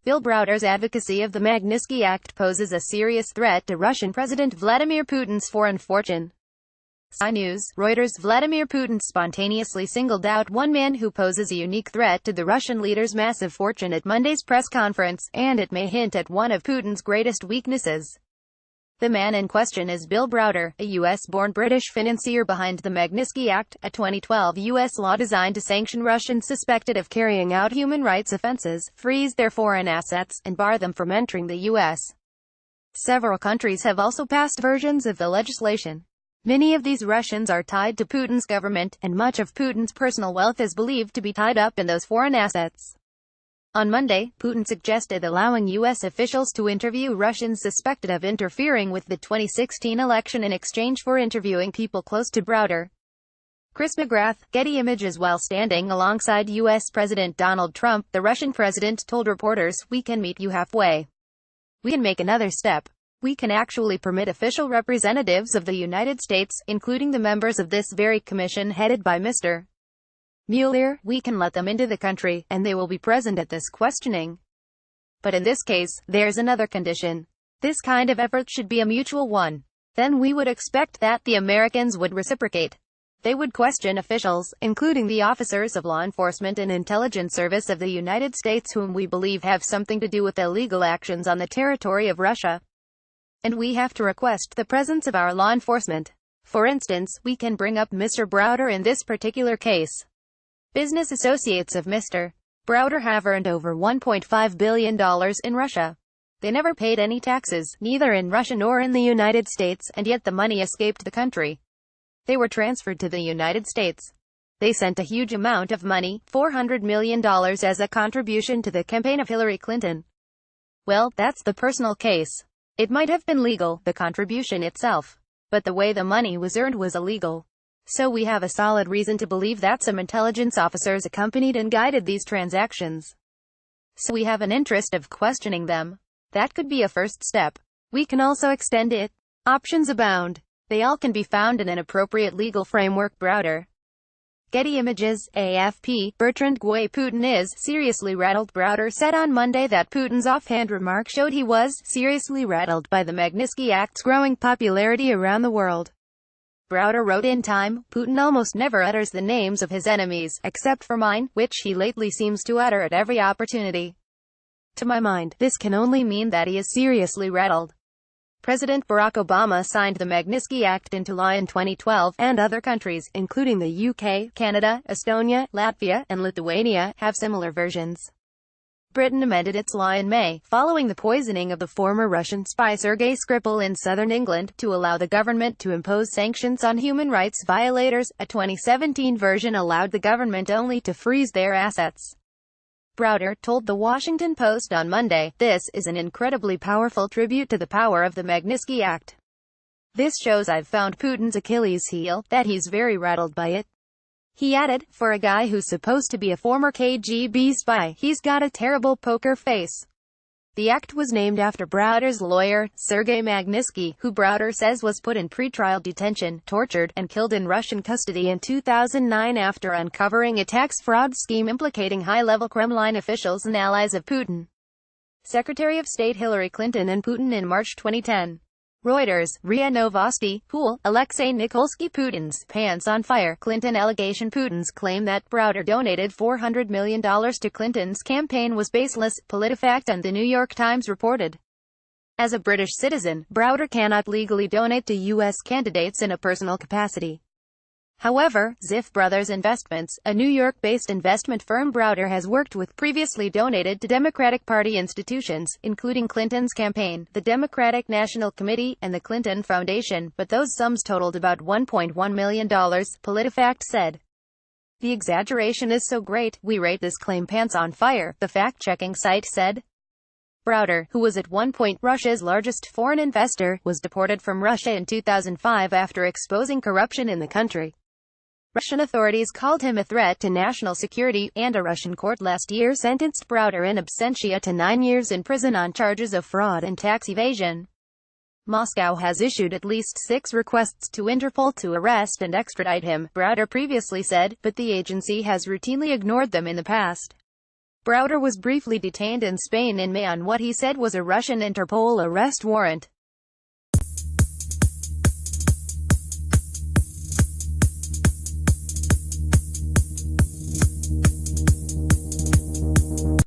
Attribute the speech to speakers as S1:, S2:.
S1: Bill Browder's advocacy of the Magnitsky Act poses a serious threat to Russian President Vladimir Putin's foreign fortune. Sky News, Reuters. Vladimir Putin spontaneously singled out one man who poses a unique threat to the Russian leader's massive fortune at Monday's press conference, and it may hint at one of Putin's greatest weaknesses. The man in question is Bill Browder, a U.S.-born British financier behind the Magnitsky Act, a 2012 U.S. law designed to sanction Russians suspected of carrying out human rights offenses, freeze their foreign assets, and bar them from entering the U.S. Several countries have also passed versions of the legislation. Many of these Russians are tied to Putin's government, and much of Putin's personal wealth is believed to be tied up in those foreign assets. On Monday, Putin suggested allowing U.S. officials to interview Russians suspected of interfering with the 2016 election in exchange for interviewing people close to Browder. Chris McGrath, Getty Images. While standing alongside U.S. President Donald Trump, the Russian president told reporters, "We can meet you halfway. We can make another step. We can actually permit official representatives of the United States, including the members of this very commission headed by Mr. Mueller, we can let them into the country, and they will be present at this questioning. But in this case, there's another condition. This kind of effort should be a mutual one. Then we would expect that the Americans would reciprocate. They would question officials, including the officers of law enforcement and intelligence service of the United States whom we believe have something to do with illegal actions on the territory of Russia. And we have to request the presence of our law enforcement. For instance, we can bring up Mr. Browder in this particular case. Business associates of Mr. Browder have earned over $1.5 billion in Russia. They never paid any taxes, neither in Russia nor in the United States, and yet the money escaped the country. They were transferred to the United States. They sent a huge amount of money, $400 million, as a contribution to the campaign of Hillary Clinton. Well, that's the personal case. It might have been legal, the contribution itself. But the way the money was earned was illegal. So we have a solid reason to believe that some intelligence officers accompanied and guided these transactions. So we have an interest of questioning them. That could be a first step. We can also extend it. Options abound. They all can be found in an appropriate legal framework. Browder. Getty Images, AFP. Bertrand Guay. Putin is seriously rattled. Browder said on Monday that Putin's offhand remark showed he was seriously rattled by the Magnitsky Act's growing popularity around the world. Browder wrote in Time, "Putin almost never utters the names of his enemies, except for mine, which he lately seems to utter at every opportunity. To my mind, this can only mean that he is seriously rattled." President Barack Obama signed the Magnitsky Act into law in 2012, and other countries, including the UK, Canada, Estonia, Latvia, and Lithuania, have similar versions. Britain amended its law in May, following the poisoning of the former Russian spy Sergei Skripal in southern England, to allow the government to impose sanctions on human rights violators. A 2017 version allowed the government only to freeze their assets. Browder told The Washington Post on Monday, "This is an incredibly powerful tribute to the power of the Magnitsky Act. This shows I've found Putin's Achilles heel, that he's very rattled by it." He added, "For a guy who's supposed to be a former KGB spy, he's got a terrible poker face." The act was named after Browder's lawyer, Sergei Magnitsky, who Browder says was put in pretrial detention, tortured, and killed in Russian custody in 2009 after uncovering a tax fraud scheme implicating high-level Kremlin officials and allies of Putin. Secretary of State Hillary Clinton and Putin in March 2010. Reuters, RIA Novosti, Pool, Alexei Nikolsky. Putin's pants on fire. Clinton allegation. Putin's claim that Browder donated $400 million to Clinton's campaign was baseless, PolitiFact and The New York Times reported. As a British citizen, Browder cannot legally donate to U.S. candidates in a personal capacity. However, Ziff Brothers Investments, a New York-based investment firm Browder has worked with, previously donated to Democratic Party institutions, including Clinton's campaign, the Democratic National Committee, and the Clinton Foundation, but those sums totaled about $1.1 million, PolitiFact said. "The exaggeration is so great, we rate this claim pants on fire," the fact-checking site said. Browder, who was at one point Russia's largest foreign investor, was deported from Russia in 2005 after exposing corruption in the country. Russian authorities called him a threat to national security, and a Russian court last year sentenced Browder in absentia to 9 years in prison on charges of fraud and tax evasion. Moscow has issued at least 6 requests to Interpol to arrest and extradite him, Browder previously said, but the agency has routinely ignored them in the past. Browder was briefly detained in Spain in May on what he said was a Russian Interpol arrest warrant.